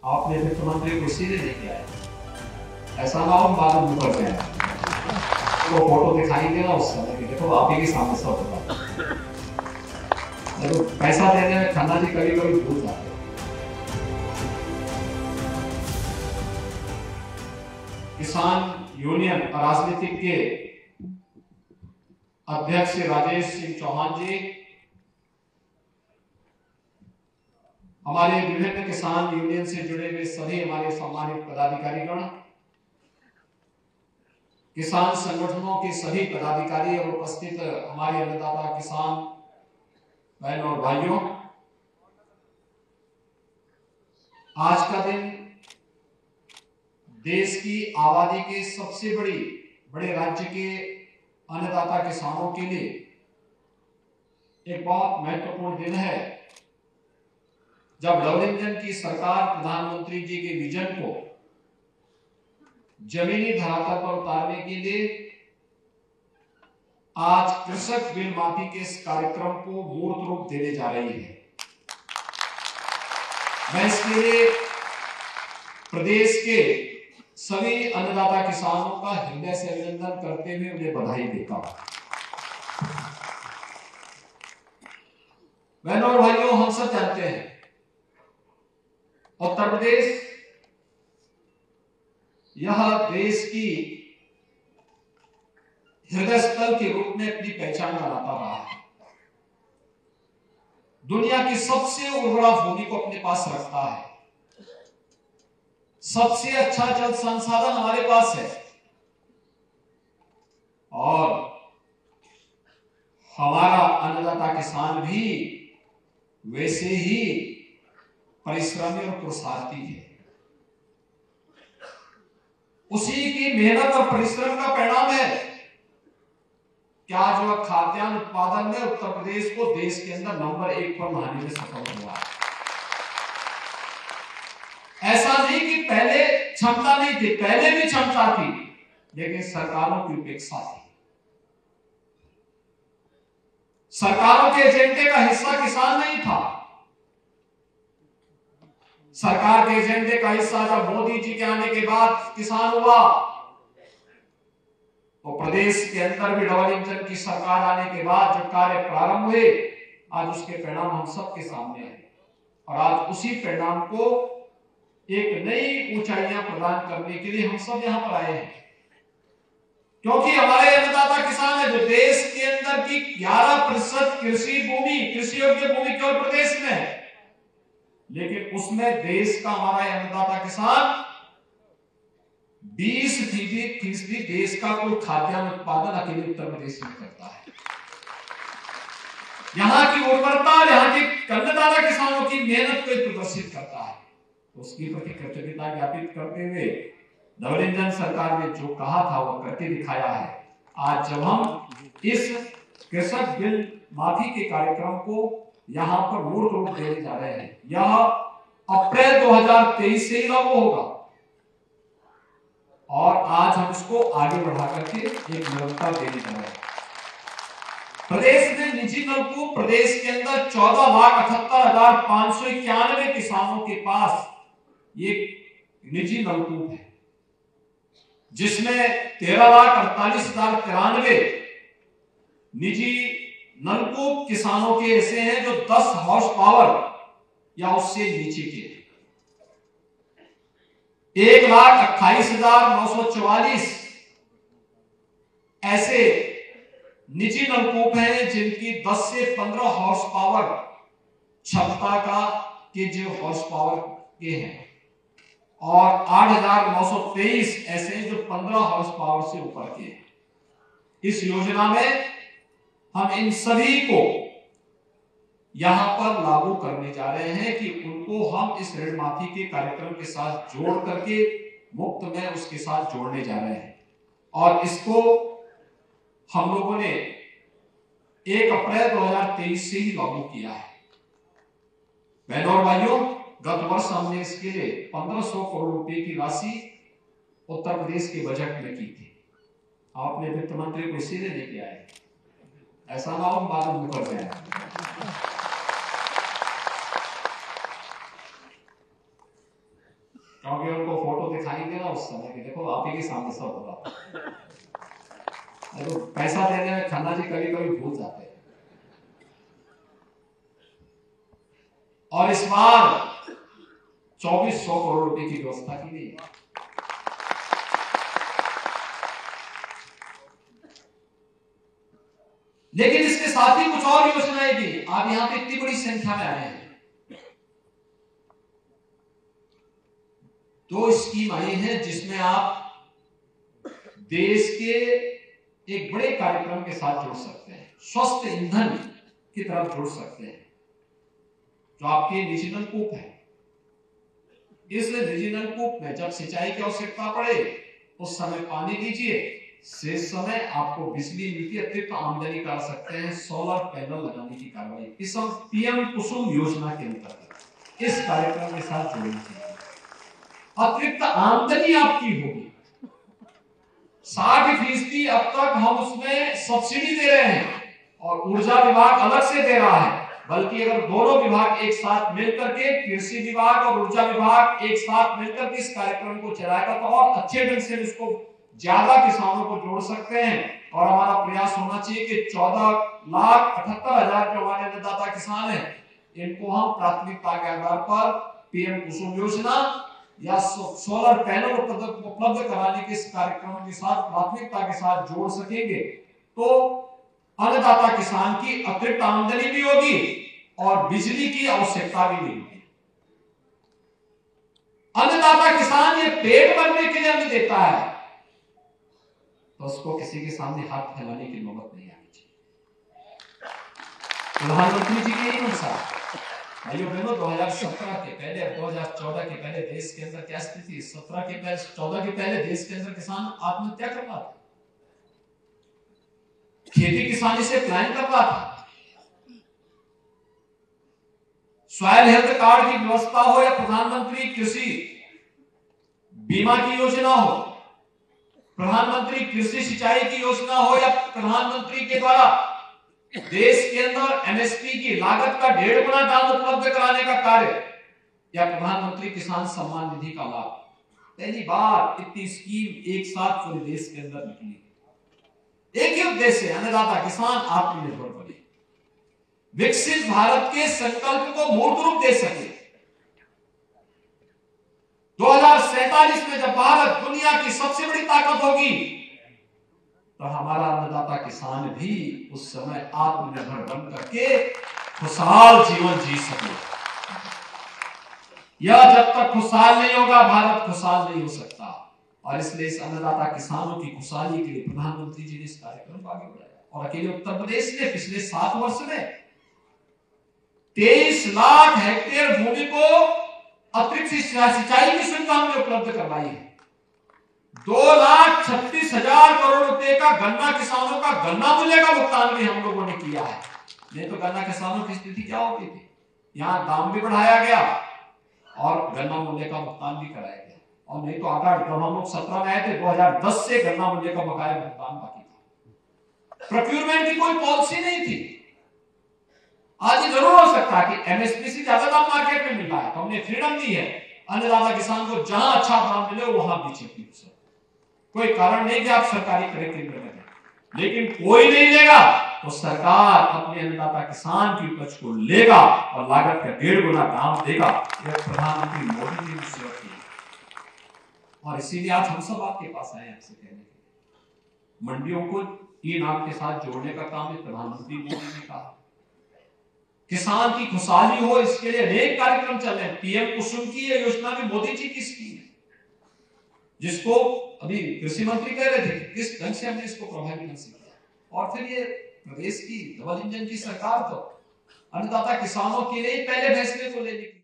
आपने वित्त मंत्री को सीधे लेके आए, ऐसा ना हो बाद में मुकर जाए तो फोटो दिखाएंगे ना उस समय देखो आप ही के सामने सब होगा। देखो पैसा देने में खन्ना जी कभी कभी भूल जाते हैं। किसान यूनियन राजनीतिक के अध्यक्ष राजेश सिंह चौहान जी, हमारे विभिन्न किसान यूनियन से जुड़े हुए सभी हमारे सम्मानित पदाधिकारीगण, किसान संगठनों के सभी पदाधिकारी और उपस्थित हमारे अन्नदाता किसान बहनों और भाइयों, आज का दिन देश की आबादी के सबसे बड़े राज्य के अन्नदाता किसानों के लिए एक बहुत महत्वपूर्ण दिन है, जब डबल इंजन की सरकार प्रधानमंत्री जी के विजन को जमीनी धरातल पर उतारने के लिए आज कृषक बिल माफी के इस कार्यक्रम को मूर्त रूप देने जा रही है। मैं इसके लिए प्रदेश के सभी अन्नदाता किसानों का हृदय से अभिनंदन करते हुए उन्हें बधाई देता हूं। बहनों और भाइयों, हम सब जानते हैं उत्तर प्रदेश यह देश की हृदय स्थल के रूप में अपनी पहचान बनाता रहा है। दुनिया की सबसे उर्वरा भूमि को अपने पास रखता है, सबसे अच्छा जल संसाधन हमारे पास है और हमारा अन्नदाता किसान भी वैसे ही परिश्रमी और पुरुषार्थी है। उसी की मेहनत और परिश्रम का परिणाम है कि आज वह खाद्यान्न उत्पादन में उत्तर प्रदेश को देश के अंदर नंबर 1 पर लाने में सफल हुआ है। ऐसा नहीं कि पहले क्षमता नहीं थी, पहले भी क्षमता थी, लेकिन सरकारों की उपेक्षा थी। सरकारों के एजेंडे का हिस्सा किसान नहीं था। सरकार के एजेंडे का हिस्सा जब मोदी जी के आने के बाद किसान हुआ, तो प्रदेश के अंदर भी डबल इंजन की सरकार आने के बाद जो कार्य प्रारंभ हुए, आज उसके परिणाम हम सबके सामने हैं और आज उसी परिणाम को एक नई ऊंचाइयां प्रदान करने के लिए हम सब यहां पर आए हैं। क्योंकि हमारे अन्नदाता किसान है जो देश के अंदर की 11% कृषि योग्य भूमि केवल प्रदेश में है, लेकिन उसमें देश का हमारा अन्नदाता किसान 20% देश का कुल खाद्यान्न उत्पादन अकेले उत्तर प्रदेश में करता है। यहाँ की उर्वरता, यहाँ के अन्नदाता किसानों की मेहनत को प्रदर्शित करता है। तो उसकी प्रति कृतज्ञता ज्ञापित करते हुए डबल इंजन सरकार ने जो कहा था वो करके दिखाया है। आज जब हम इस कृषक बिल माफी के कार्यक्रम को यहाँ पर मूर्त रूप देने जा रहे हैं, यह अप्रैल 2023 से ही लागू होगा और आज हम इसको आगे बढ़ा करके एक निरंतरता देने जा रहे हैं। प्रदेश में निजी नलकूप, प्रदेश के अंदर 14,78,591 किसानों के पास ये निजी नलकूप है, जिसमें 13,48,093 निजी नलकूप किसानों के ऐसे हैं जो 10 हॉर्स पावर या उससे नीचे के, 1,28,944 ऐसे निजी नलकूप हैं जिनकी 10 से 15 हॉर्स पावर क्षमता के जो हॉर्स पावर के हैं और 8,923 ऐसे जो 15 हॉर्स पावर से ऊपर के हैं। इस योजना में हम इन सभी को यहां पर लागू करने जा रहे हैं कि उनको हम इस ऋण माफी के कार्यक्रम के साथ जोड़ करके मुफ्त में उसके साथ जोड़ने जा रहे हैं और इसको हम लोगों ने 1 अप्रैल 2023 से ही लागू किया है। बहनों और भाइयों, गत वर्ष हमने इसके लिए 1500 करोड़ रुपए की राशि उत्तर प्रदेश के बजट में की थी। आपने वित्त मंत्री को इसीलिए लेके आए, ऐसा ना हो बाद में मुकर जाए। क्योंकि उनको फोटो दिखाएंगे ना उस समय के, देखो आप ही के सामने सब होगा। देखो पैसा देने में खन्ना जी कभी कभी भूल जाते हैं। और इस बार 2400 करोड़ रुपए की व्यवस्था की गई। लेकिन इसके साथ ही कुछ और योजनाएं भी, आप यहां पे इतनी बड़ी संख्या में आए हैं। 2 स्कीम आई हैं जिसमें आप देश के एक बड़े कार्यक्रम के साथ जुड़ सकते हैं, स्वस्थ ईंधन की तरफ जुड़ सकते हैं, जो आपके रीजनल कूप है। इस रीजनल कूप में जब सिंचाई की आवश्यकता पड़े उस समय पानी दीजिए, शेष समय आपको बिजली मिलती है, अतिरिक्त आमदनी कर सकते हैं सोलर पैनल लगाने की कार्रवाई इस पीएम कुसुम योजना के अंतर्गत इस कार्यक्रम के साथ जोड़नी चाहिए। अतिरिक्त आमदनी आपकी होगी। 60% अब तक हम उसमें सब्सिडी दे रहे हैं और ऊर्जा विभाग अलग से दे रहा है, बल्कि अगर दोनों विभाग एक साथ मिलकर के, कृषि विभाग और ऊर्जा विभाग एक साथ मिलकर के इस कार्यक्रम को चलाएगा तो और अच्छे ढंग से इसको ज्यादा किसानों को जोड़ सकते हैं। और हमारा प्रयास होना चाहिए कि 14,78,000 जो हमारे अन्नदाता किसान हैं, इनको हम प्राथमिकता के आधार पर पीएम कुसुम योजना या सोलर पैनल उपलब्ध कराने के इस कार्यक्रम के साथ प्राथमिकता के साथ जोड़ सकेंगे तो अन्नदाता किसान की अतिरिक्त आमदनी भी होगी और बिजली की आवश्यकता भी नहीं होगी। अन्नदाता किसान ये पेट भरने के लिए अन्न देता है तो उसको किसी के सामने हाथ फैलाने की नौबत नहीं आनी चाहिए। प्रधानमंत्री जी की अनुसार भाइयों बहनों 2017 के पहले 2014 के पहले देश के अंदर क्या स्थिति, 17 के पहले 14 के पहले देश के अंदर किसान आत्महत्या कर रहा था, खेती किसानी से प्लान कर रहा था। सॉइल हेल्थ कार्ड की व्यवस्था हो या प्रधानमंत्री कृषि बीमा की योजना हो, प्रधानमंत्री कृषि सिंचाई की योजना हो या प्रधानमंत्री के द्वारा देश के अंदर एमएसपी की लागत का 1.5 गुना दाम उपलब्ध कराने का कार्य या प्रधानमंत्री किसान सम्मान निधि का लाभ, पहली बार इतनी स्कीम एक साथ पूरे देश के अंदर निकली। एक ही उद्देश्य है, अन्नदाता किसान आत्मनिर्भर बने, विकसित भारत के संकल्प को मूर्त रूप दे सके। 2047 में जब भारत दुनिया की सबसे बड़ी ताकत होगी तो हमारा अन्नदाता किसान भी उस समय आत्मनिर्भर बन करके खुशहाल जीवन जी सके। यह जब तक खुशहाल नहीं होगा भारत खुशहाल नहीं हो सकता। और इसलिए इस अन्नदाता किसानों की खुशहाली के लिए प्रधानमंत्री जी ने इस कार्यक्रम को आगे बढ़ाया। और अकेले उत्तर प्रदेश ने पिछले 7 वर्ष में 23 लाख हेक्टेयर भूमि को अतिरिक्त सिंचाई की सुविधा हमने उपलब्ध करवाई है। 2,36,000 करोड़ रुपए का गन्ना किसानों का गन्ना मूल्य का भुगतान भी हम लोगों ने किया है। नहीं तो गन्ना किसानों की स्थिति क्या होती थी, यहाँ दाम भी बढ़ाया गया और गन्ना मूल्य का भुगतान भी कराया गया। और नहीं तो आकार जब हम लोग 17 में आए थे 2010 से गन्ना मूल्य का बकाया भुगतान बाकी था, प्रोक्यूरमेंट की कोई पॉलिसी नहीं थी। आज ये जरूर हो सकता है कि एमएसपी से ज्यादा दाम मार्केट में मिल रहा है तो हमने फ्रीडम दी है, अन्नदाता किसान को जहां अच्छा दाम मिले वहां बेचे। कोई कारण नहीं कि आप सरकारी क्रय केंद्र में दें, लेकिन कोई नहीं लेगा तो सरकार अपने अन्नदाता किसान की उपज को लेगा और लागत का 1.5 गुना दाम देगा। यह प्रधानमंत्री मोदी जी ने शुरू किया और इसीलिए आज हम सब आपके पास आए आपसे कहने के लिए मंडियों को ई नाम के साथ जोड़ने का काम प्रधानमंत्री मोदी ने कहा। किसान की खुशहाली हो इसके लिए अनेक कार्यक्रम चल रहे हैं। पीएम कुसुम की यह योजना भी मोदी जी की स्कीम है, जिसको अभी कृषि मंत्री कह रहे थे किस ढंग से हमने इसको प्रभावी ढंग से किया। और फिर ये प्रदेश की डबल इंजन की सरकार तो अन्नदाता किसानों के लिए पहले फैसले को लेने की